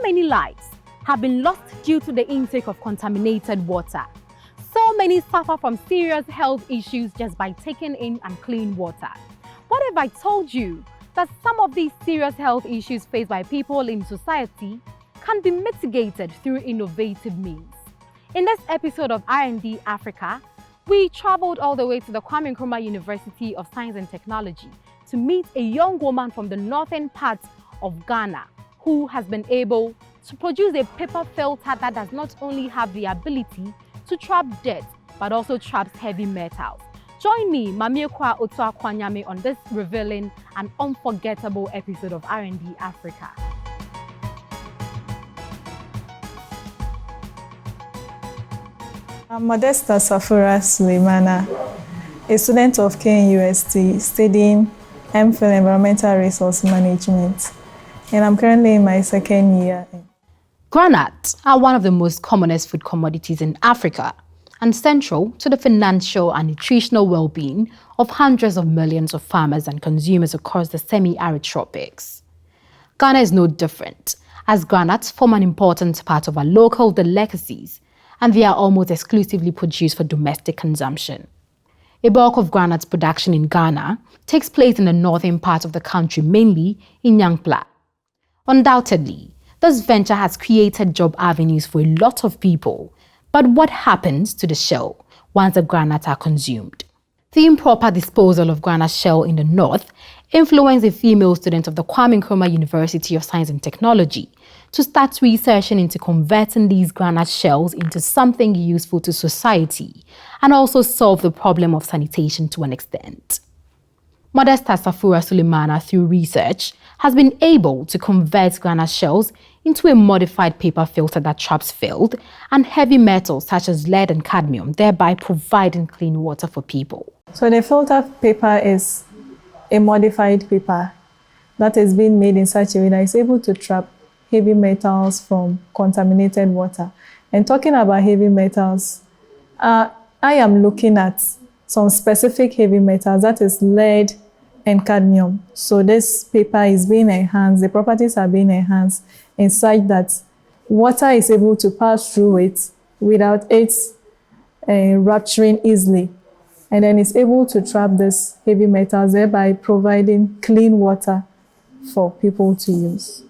many lives have been lost due to the intake of contaminated water. So many suffer from serious health issues just by taking in unclean water. What if I told you that some of these serious health issues faced by people in society can be mitigated through innovative means? In this episode of RnD-Africa, we traveled all the way to the Kwame Nkrumah University of Science and Technology to meet a young woman from the northern part of Ghana who has been able to produce a paper filter that does not only have the ability to trap dirt, but also traps heavy metals. Join me, Mamiekwa Otua Kwanyame, on this revealing and unforgettable episode of RnD-Africa. I'm Modesta Safura Sulemana, a student of KNUST studying MPhil Environmental Resource Management, and I'm currently in my second year. Groundnuts are one of the most commonest food commodities in Africa and central to the financial and nutritional well-being of hundreds of millions of farmers and consumers across the semi-arid tropics. Ghana is no different, as groundnuts form an important part of our local delicacies, and they are almost exclusively produced for domestic consumption. A bulk of groundnuts production in Ghana takes place in the northern part of the country, mainly in Nyankpla. Undoubtedly, this venture has created job avenues for a lot of people. But what happens to the shell once the groundnuts are consumed? The improper disposal of groundnut shell in the north influenced a female student of the Kwame Nkrumah University of Science and Technology to start researching into converting these groundnut shells into something useful to society and also solve the problem of sanitation to an extent. Modesta Safura Sulemana, through research, has been able to convert groundnut shells into a modified paper filter that traps filth and heavy metals such as lead and cadmium, thereby providing clean water for people. So the filter paper is a modified paper that is being made in such a way that it's able to trap heavy metals from contaminated water. And talking about heavy metals, I am looking at some specific heavy metals, that is lead and cadmium. So this paper is being enhanced, the properties are being enhanced in such that water is able to pass through it without it rupturing easily. And then it's able to trap this heavy metals, thereby providing clean water for people to use.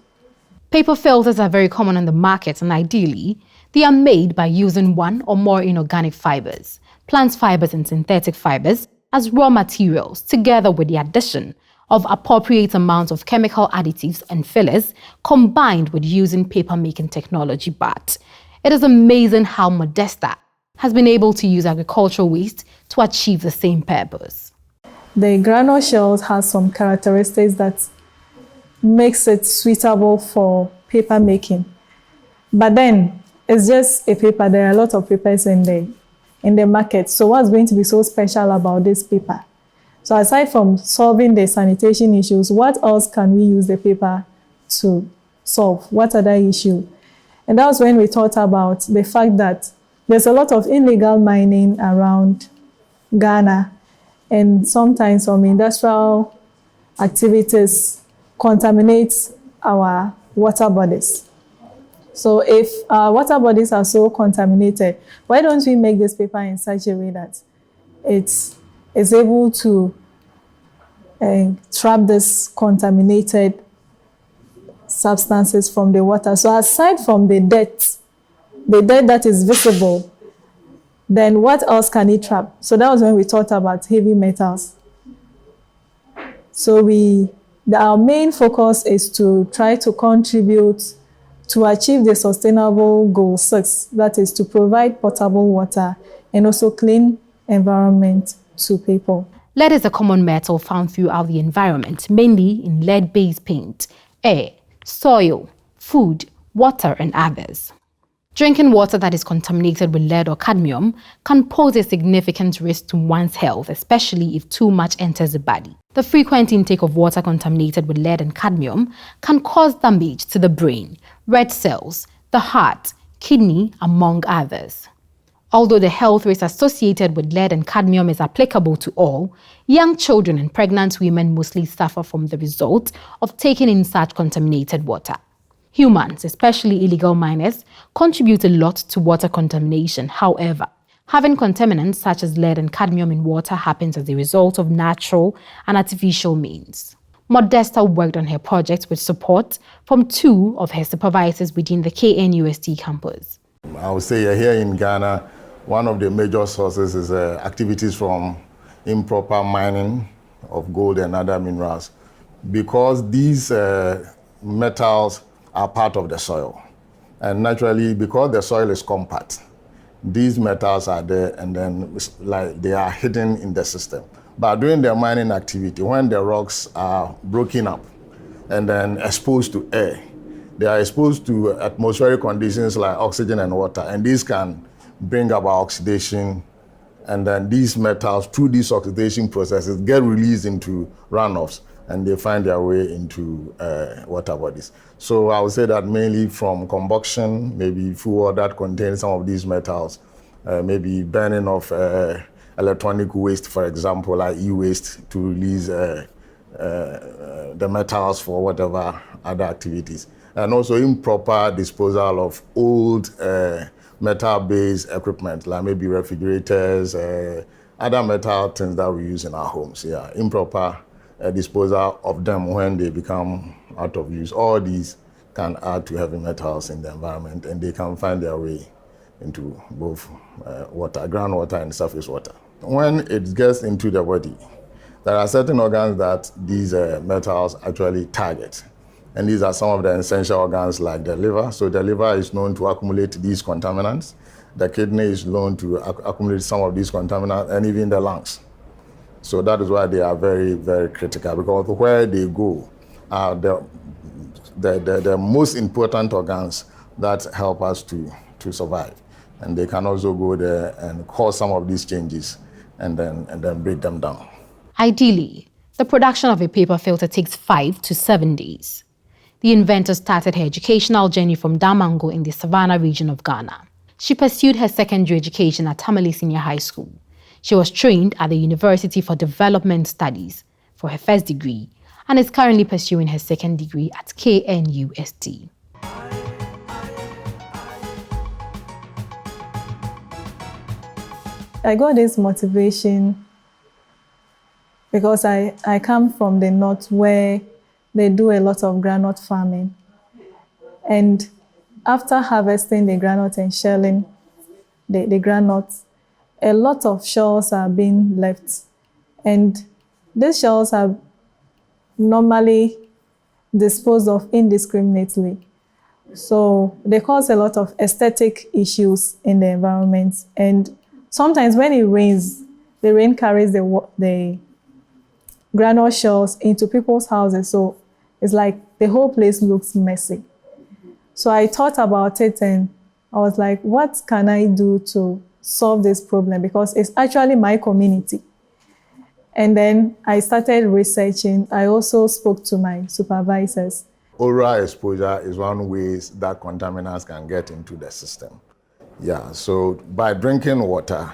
Paper filters are very common on the market, and ideally, they are made by using one or more inorganic fibers, plant fibers and synthetic fibers, as raw materials, together with the addition of appropriate amounts of chemical additives and fillers, combined with using paper-making technology. But it is amazing how Modesta has been able to use agricultural waste to achieve the same purpose. The groundnut shells has some characteristics that makes it suitable for paper making. But then, it's just a paper. There are a lot of papers in the market. So what's going to be so special about this paper? So aside from solving the sanitation issues, what else can we use the paper to solve? What other issue? And that was when we thought about the fact that there's a lot of illegal mining around Ghana, and sometimes some industrial activities contaminate our water bodies. So if our water bodies are so contaminated, why don't we make this paper in such a way that it's able to trap this contaminated substances from the water? So aside from the dirt that is visible, then what else can it trap? So that was when we thought about heavy metals. So our main focus is to try to contribute to achieve the sustainable goal 6, that is to provide potable water and also clean environment to people. Lead is a common metal found throughout the environment, mainly in lead-based paint, air, soil, food, water, and others. Drinking water that is contaminated with lead or cadmium can pose a significant risk to one's health, especially if too much enters the body. The frequent intake of water contaminated with lead and cadmium can cause damage to the brain, red cells, the heart, kidney, among others. Although the health risk associated with lead and cadmium is applicable to all, young children and pregnant women mostly suffer from the result of taking in such contaminated water. Humans, especially illegal miners, contribute a lot to water contamination. However, having contaminants such as lead and cadmium in water happens as a result of natural and artificial means. Modesta worked on her project with support from 2 of her supervisors within the KNUST campus. I would say here in Ghana, one of the major sources is activities from improper mining of gold and other minerals, because these metals are part of the soil. And naturally, because the soil is compact, these metals are there and then like they are hidden in the system. But during the mining activity, when the rocks are broken up and then exposed to air, they are exposed to atmospheric conditions like oxygen and water, and these can bring about oxidation, and then these metals, through these oxidation processes, get released into runoffs, and they find their way into water bodies. So I would say that mainly from combustion, maybe fuel that contains some of these metals, maybe burning of electronic waste, for example, like e-waste, to release the metals for whatever other activities. And also improper disposal of old metal-based equipment, like maybe refrigerators, other metal things that we use in our homes. Yeah, improper disposal of them when they become out of use. All these can add to heavy metals in the environment, and they can find their way into both water, groundwater and surface water. When it gets into the body, there are certain organs that these metals actually target. And these are some of the essential organs like the liver. So the liver is known to accumulate these contaminants. The kidney is known to accumulate some of these contaminants, and even the lungs. So that is why they are very, very critical, because where they go are the most important organs that help us to survive. And they can also go there and cause some of these changes and then break them down. Ideally, the production of a paper filter takes 5 to 7 days. The inventor started her educational journey from Damango in the Savannah region of Ghana. She pursued her secondary education at Tamale Senior High School. She was trained at the University for Development Studies for her first degree and is currently pursuing her second degree at KNUST. I got this motivation because I come from the north where they do a lot of groundnut farming. And after harvesting the groundnut and shelling the groundnuts, a lot of shells are being left. And these shells are normally disposed of indiscriminately. So they cause a lot of aesthetic issues in the environment. And sometimes when it rains, the rain carries the groundnut shells into people's houses. So it's like the whole place looks messy. So I thought about it and I was like, what can I do to solve this problem? Because it's actually my community. And then I started researching. I also spoke to my supervisors. Oral exposure is one way that contaminants can get into the system. Yeah, so by drinking water,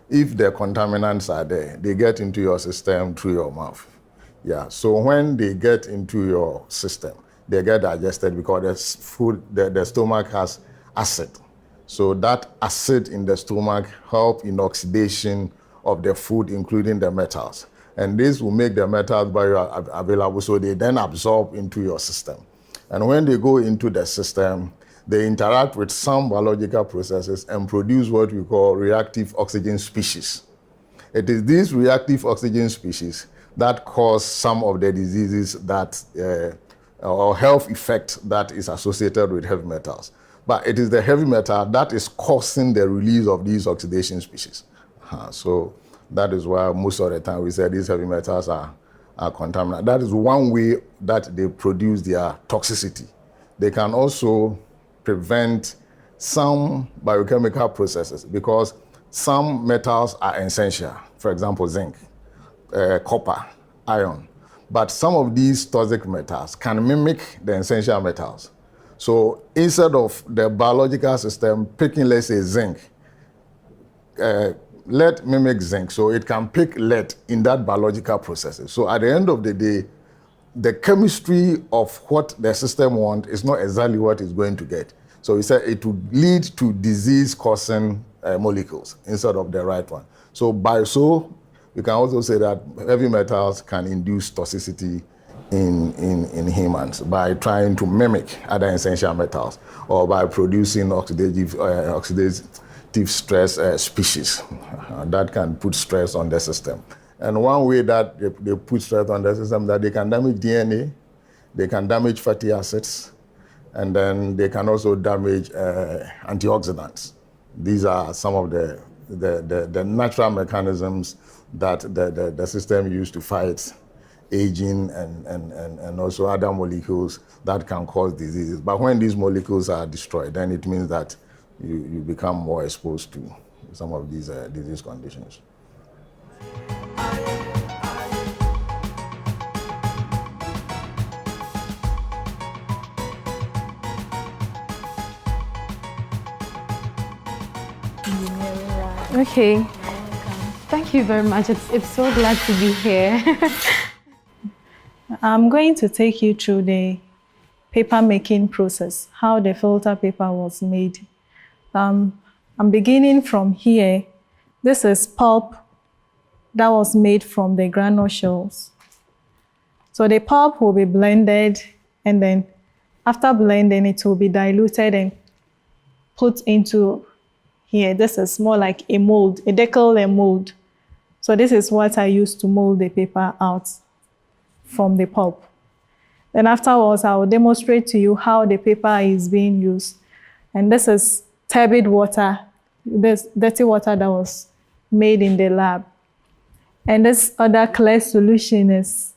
if the contaminants are there, they get into your system through your mouth. Yeah, so when they get into your system, they get digested because the stomach has acid. So that acid in the stomach helps in oxidation of the food, including the metals. And this will make the metals bioavailable, so they then absorb into your system. And when they go into the system, they interact with some biological processes and produce what we call reactive oxygen species. It is these reactive oxygen species that cause some of the diseases that, or health effect that is associated with heavy metals. But it is the heavy metal that is causing the release of these oxidation species. So that is why most of the time we say these heavy metals are contaminated. That is one way that they produce their toxicity. They can also prevent some biochemical processes because some metals are essential. For example, zinc, copper, iron. But some of these toxic metals can mimic the essential metals. So instead of the biological system picking, let's say, zinc, lead mimics zinc, so it can pick lead in that biological processes. So at the end of the day, the chemistry of what the system wants is not exactly what it's going to get. So we said it would lead to disease-causing molecules instead of the right one. So we can also say that heavy metals can induce toxicity in humans by trying to mimic other essential metals or by producing oxidative stress species that can put stress on the system. And one way that they put stress on the system, that they can damage DNA, they can damage fatty acids, and then they can also damage antioxidants. These are some of the natural mechanisms that the system used to fight aging and also other molecules that can cause diseases. But when these molecules are destroyed, then it means that you become more exposed to some of these disease conditions. Okay. Thank you very much. It's so glad to be here. I'm going to take you through the paper making process, how the filter paper was made. I'm beginning from here. This is pulp that was made from the groundnut shells. So the pulp will be blended, and then after blending, it will be diluted and put into here. This is more like a mold, a decal mold. So this is what I use to mold the paper out from the pulp. Then afterwards, I will demonstrate to you how the paper is being used. And this is turbid water, this dirty water that was made in the lab. And this other clear solution is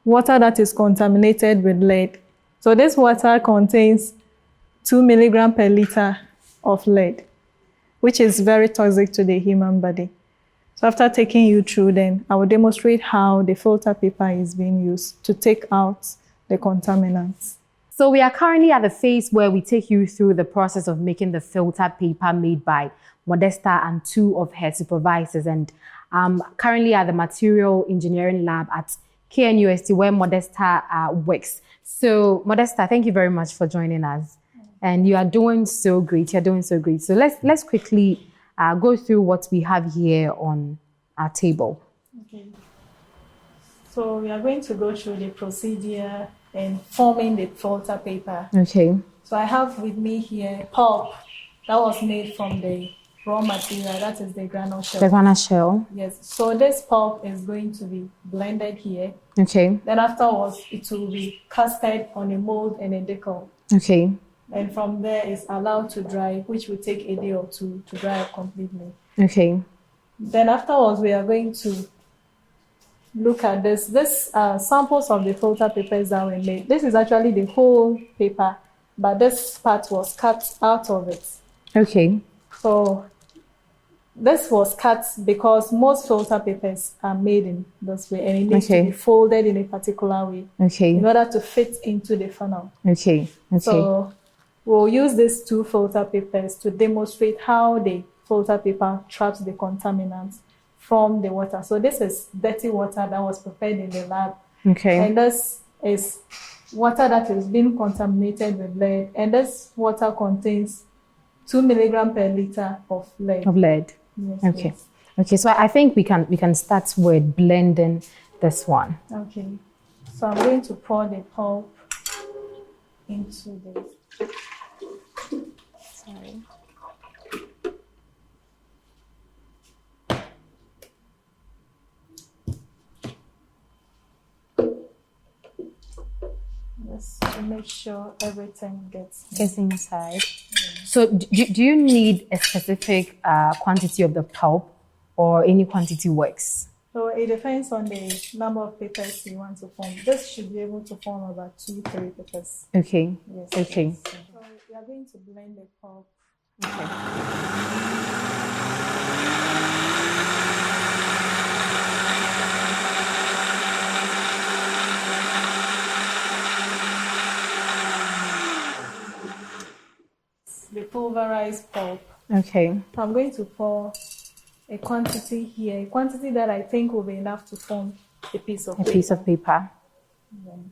water that is contaminated with lead. So this water contains 2 milligrams per liter of lead, which is very toxic to the human body. So after taking you through, then I will demonstrate how the filter paper is being used to take out the contaminants. So we are currently at the phase where we take you through the process of making the filter paper made by Modesta and 2 of her supervisors. And currently at the material engineering lab at KNUST where Modesta works. So Modesta, thank you very much for joining us. And you are doing so great. You're doing so great. So let's quickly go through what we have here on our table. Okay. So we are going to go through the procedure in forming the filter paper. Okay. So I have with me here pulp that was made from the raw material, that is the groundnut shell. The groundnut shell. Yes. So this pulp is going to be blended here. Okay. Then afterwards, it will be casted on a mold and a decal. Okay. And from there, it's allowed to dry, which will take a day or two to dry up completely. Okay. Then afterwards, we are going to look at this. This samples of the filter papers that were made. This is actually the whole paper, but this part was cut out of it. Okay. So this was cut because most filter papers are made in this way, and it needs to be folded in a particular way in order to fit into the funnel. Okay. So we'll use these 2 filter papers to demonstrate how the filter paper traps the contaminants from the water. So this is dirty water that was prepared in the lab. And this is water that is being contaminated with lead. And this water contains 2 milligrams per liter of lead. Yes, yes. Okay, so I think we can start with blending this one. Okay. So I'm going to pour the pulp into the... Sorry. Just to make sure everything gets inside. So do you need a specific quantity of the pulp, or any quantity works? So it depends on the number of papers you want to form. This should be able to form about 2-3 papers. Okay. Yes. Okay. So we are going to blend the pulp. Okay. The pulverized pulp. Okay. So I'm going to pour a quantity here, a quantity that I think will be enough to form a piece of paper. A piece of paper. Then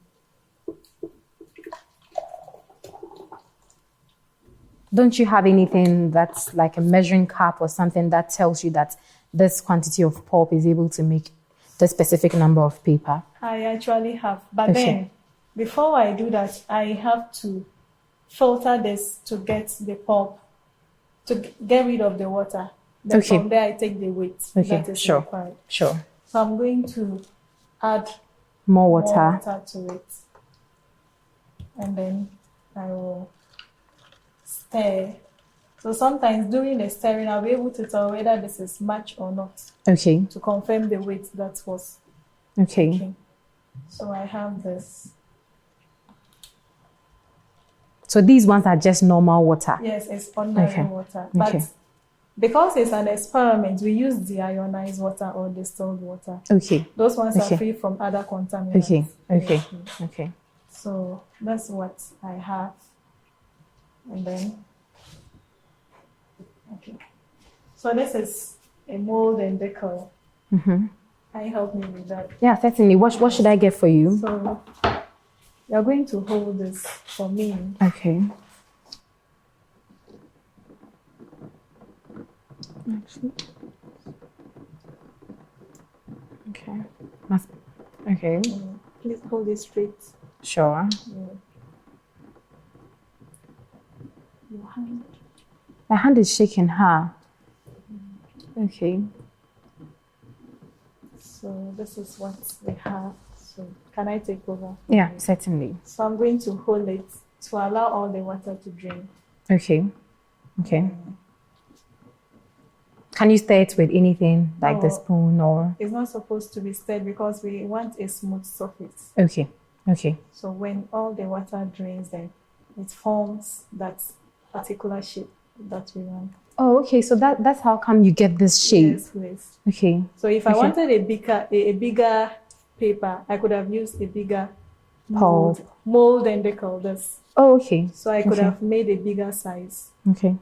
Don't you have anything that's like a measuring cup or something that tells you that this quantity of pulp is able to make the specific number of paper? I actually have, but then before I do that, I have to filter this to get the pulp, to get rid of the water. Then from there, I take the weight that is required. Sure. So I'm going to add more water to it, and then I will stir. So sometimes during the stirring, I'll be able to tell whether this is much or not. Okay. To confirm the weight that was. Okay. So I have this. So these ones are just normal water? Yes, it's ordinary water. But because it's an experiment, we use deionized water or distilled water. Okay. Those ones are free from other contaminants. Okay. So that's what I have. And then, so this is a mold and decal. Can you help me with that? Yeah, certainly. What should I get for you? So you're going to hold this for me. Okay. Okay. Please hold it straight. Sure. Your hand. My hand is shaking, huh? Okay. So this is what we have. So can I take over? Yeah, certainly. So I'm going to hold it to allow all the water to drain. Okay. Can you stir it with anything like the spoon or? It's not supposed to be stirred because we want a smooth surface. Okay. So when all the water drains, then it forms that particular shape that we want. Oh, okay. So that's how come you get this shape. Yes, please. Okay. So if I wanted a bigger paper, I could have used a bigger mold and decal this. Oh, okay. So I could have made a bigger size. Okay.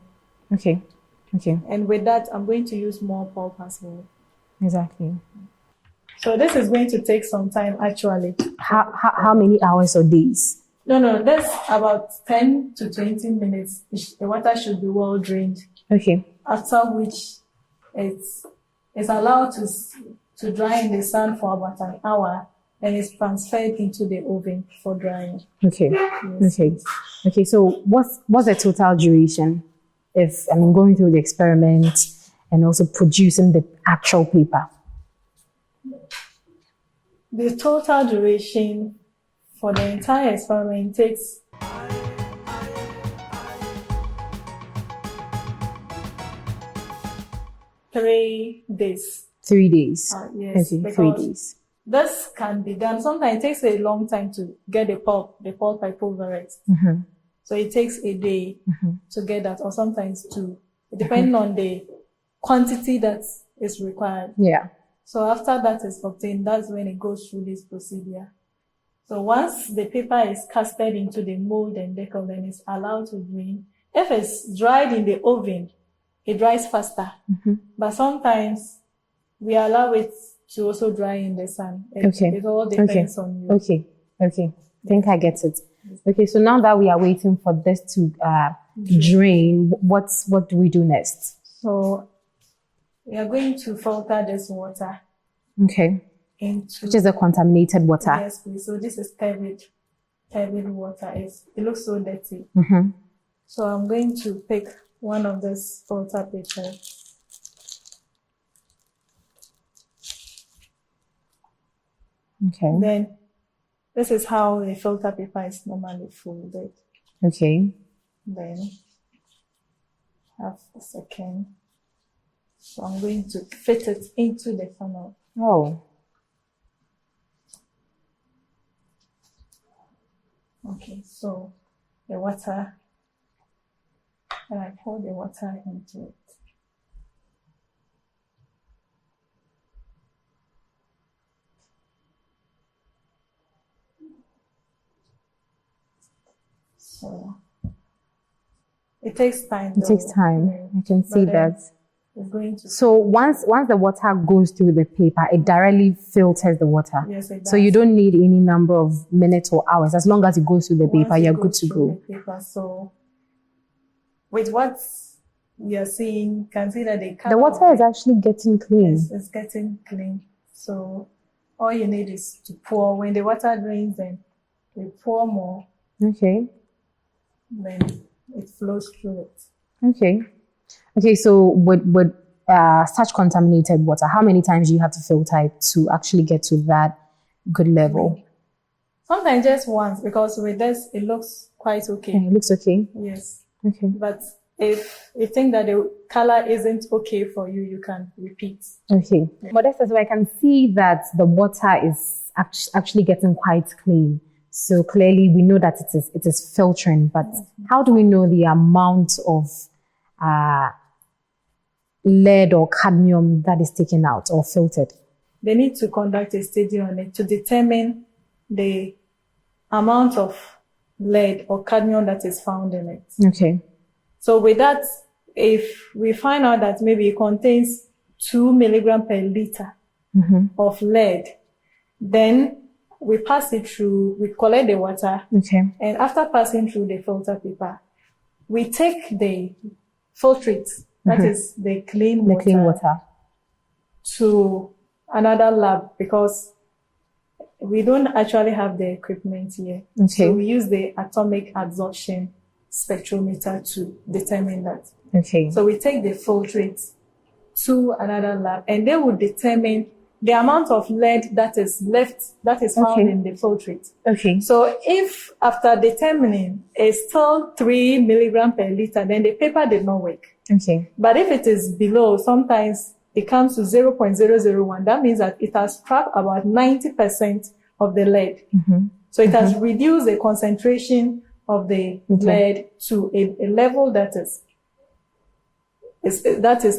And with that, I'm going to use more pulp as well. Exactly. So this is going to take some time actually. How many hours or days? No, that's about 10 to 20 minutes. The water should be well drained. Okay. After which it's allowed to dry in the sun for about an hour, and it's transferred into the oven for drying. Okay. Yes. Okay. So what's the total duration if going through the experiment and also producing the actual paper? The total duration for the entire experiment takes 3 days. 3 days. Yes. Okay, 3 days. This can be done. Sometimes it takes a long time to get the pulp I pulverize. So it takes a day to get that, or sometimes 2, depending on the quantity that is required. Yeah. So after that is obtained, that's when it goes through this procedure. So once the paper is casted into the mold and decal, then it's allowed to drain. If it's dried in the oven, it dries faster. But sometimes we allow it to also dry in the sun. It all depends on you. Okay. I think I get it. Okay, so now that we are waiting for this to drain, what do we do next? So we are going to filter this water. Okay. Which is the contaminated water. Yes, please. So this is turbid water. It looks so dirty. So I'm going to pick one of this filter papers. Okay. Then this is how a filter paper is normally folded. Okay. Then have the second. So I'm going to fit it into the funnel. Oh. Okay, so the water, and I pour the water into it. So it takes time. It takes time. I can see that. is going to. So once the water goes through the paper, it directly filters the water. Yes, it does. So you don't need any number of minutes or hours. As long as it goes through the paper, Once it you're goes good to through go. the paper, so with what you're seeing, you can see that The water is actually getting clean. it's getting clean. So all you need is to pour. When the water drains, then we pour more. Okay. Then it flows through it. Okay. Okay, so with such contaminated water, how many times do you have to filter it to actually get to that good level? Sometimes just once, because with this, it looks quite okay. Okay, it looks okay. Yes. Okay. But if you think that the color isn't okay for you, you can repeat. Okay. Modesta, so I can see that the water is actually getting quite clean. So clearly we know that it is filtering, but how do we know the amount of lead or cadmium that is taken out or filtered? They need to conduct a study on it to determine the amount of lead or cadmium that is found in it. Okay. So with that, if we find out that maybe it contains 2 milligrams per liter of lead, then we pass it through, we collect the water. Okay. And after passing through the filter paper, we take the filtrate, that is the clean water, to another lab, because we don't actually have the equipment here. Okay. So we use the atomic absorption spectrometer to determine that. Okay. So we take the filtrate to another lab, and they will determine the amount of lead that is found in the filtrate. Okay. So if after determining it's still 3 milligrams per liter, then the paper did not work. Okay. But if it is below, sometimes it comes to 0.001. That means that it has trapped about 90% of the lead. So it has reduced the concentration of the lead to a level that is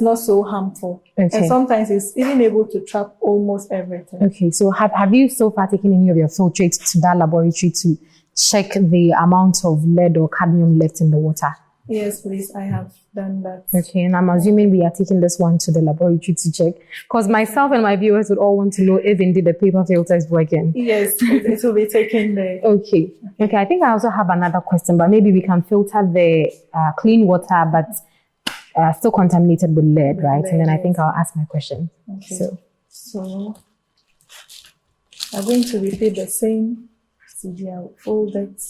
not so harmful. Okay. And sometimes it's even able to trap almost everything. Okay. So have you so far taken any of your filtrates to that laboratory to check the amount of lead or cadmium left in the water? Yes, please. I have done that. Okay. And I'm assuming we are taking this one to the laboratory to check, because myself and my viewers would all want to know if indeed the paper filter is working. Yes, it will be taken there. Okay. Okay. I think I also have another question, but maybe we can filter the clean water, but still contaminated with lead, right? And then I think I'll ask my question. Okay. So I'm going to repeat the same procedure. I'll fold it.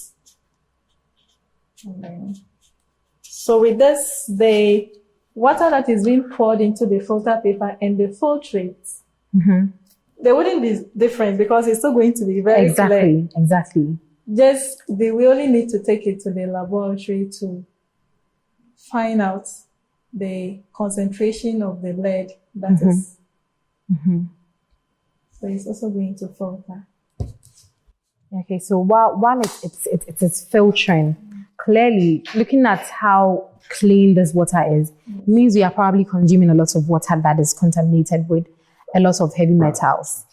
And then, so with this, the water that is being poured into the filter paper and the filtrate, there wouldn't be difference, because it's still going to be very clear. Exactly. We only need to take it to the laboratory to find out the concentration of the lead that is. So it's also going to filter. Okay, so while it is filtering, clearly looking at how clean this water is, means we are probably consuming a lot of water that is contaminated with a lot of heavy metals.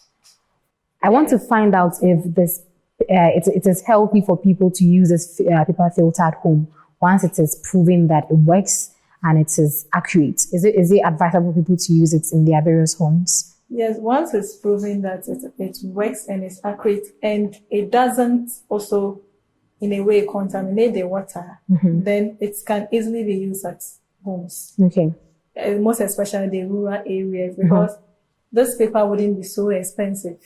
I want to find out if this it is healthy for people to use this paper filter at home once it is proven that it works and it is accurate. Is it advisable for people to use it in their various homes? Yes, once it's proven that it works and it's accurate, and it doesn't also in a way contaminate the water, then it can easily be used at homes. Okay. Most especially the rural areas, because this paper wouldn't be so expensive.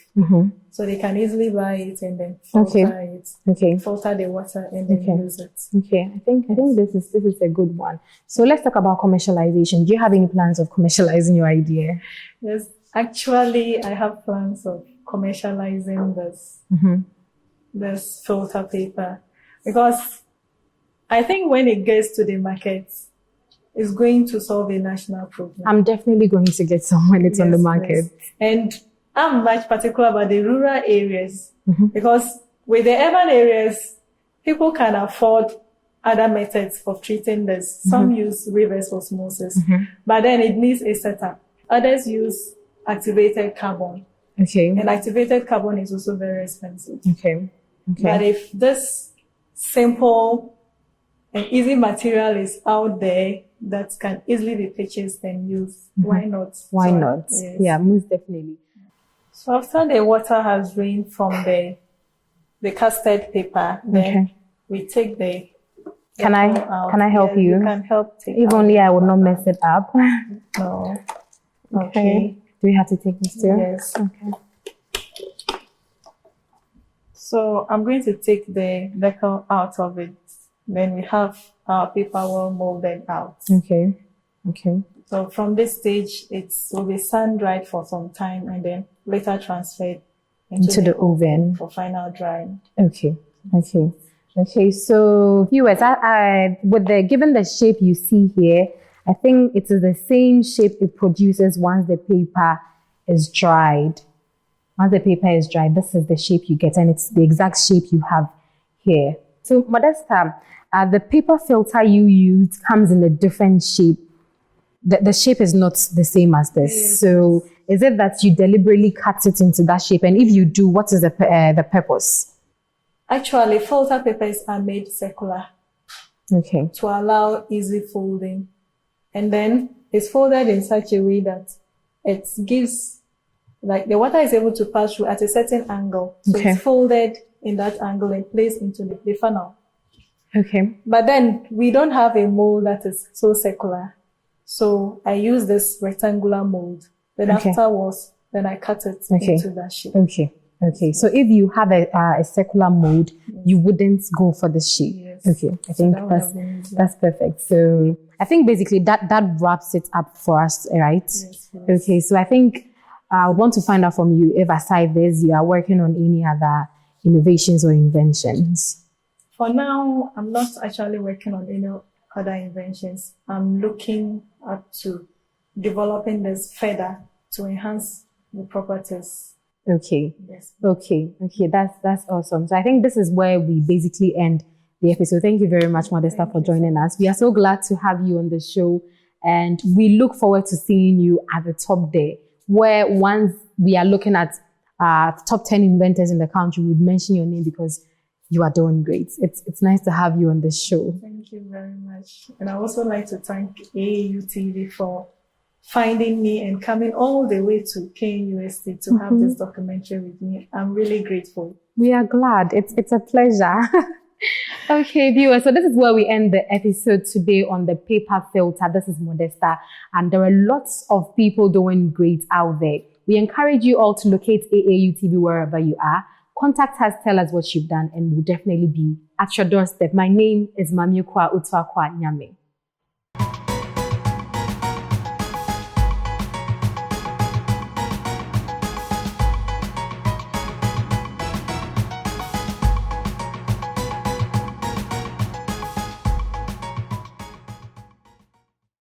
So they can easily buy it and then filter it. Okay. Filter the water and then use it. Okay. I think this is a good one. So let's talk about commercialization. Do you have any plans of commercializing your idea? Yes. Actually, I have plans of commercializing this filter paper, because I think when it gets to the market, it's going to solve a national problem. I'm definitely going to get some when it's on the market. Yes. And I'm much particular about the rural areas, because with the urban areas, people can afford other methods of treating this. Some use reverse osmosis, but then it needs a setup. Others use activated carbon. Okay. And activated carbon is also very expensive. Okay. But if this simple and easy material is out there, that can easily be purchased and used. Why not? Why So, not? yes. Yeah, most definitely. So after the water has drained from the custard paper, then Okay. we take the Can I bottle out. can I help Yes, you? You can help take If out only the I would not water. mess it up. No. Okay. Do you have to take this too? Yes. Okay. So I'm going to take the decal out of it. Then we have our paper well molded out. Okay. Okay. So from this stage, it will be sun dried for some time and then later transferred Into the oven. for final drying. Okay. Okay. Okay. So viewers, given the shape you see here, I think it is the same shape it produces once the paper is dried. Once the paper is dried, this is the shape you get, and it's the exact shape you have here. So Modesta, the paper filter you used comes in a different shape. The shape is not the same as this. Yes. So is it that you deliberately cut it into that shape? And if you do, what is the purpose? Actually, filter papers are made circular Okay. to allow easy folding. And then it's folded in such a way that it gives, like the water is able to pass through at a certain angle. So Okay. it's folded in that angle and placed into the funnel. Okay. But then we don't have a mold that is so circular. So I use this rectangular mold. Then Okay. afterwards, then I cut it Okay. into that shape. Okay. Okay. So if you have a circular mold, you wouldn't go for this shape. Yes. Okay. I think that would have been easier. that's perfect. So I think basically that wraps it up for us, right? Yes, yes. Okay. So I think I would want to find out from you if aside this, you are working on any other innovations or inventions. For now, I'm not actually working on any other inventions. I'm looking up to developing this further to enhance the properties. Okay. Yes. Okay. Okay. That's awesome. So I think this is where we basically end the episode. Thank you very much, Modesta, for joining us. We are so glad to have you on the show, and we look forward to seeing you at the top there, where once we are looking at top 10 inventors in the country, we would mention your name because you are doing great. It's nice to have you on the show. Thank you very much. And I also like to thank AAU TV for finding me and coming all the way to KNUST to have this documentary with me. I'm really grateful. We are glad. It's a pleasure. Okay, viewers, so this is where we end the episode today on the paper filter. This is Modesta, and there are lots of people doing great out there. We encourage you all to locate AAU TV wherever you are. Contact us, tell us what you've done, and we'll definitely be at your doorstep. My name is Mamiukwa Utwakwa Nyame.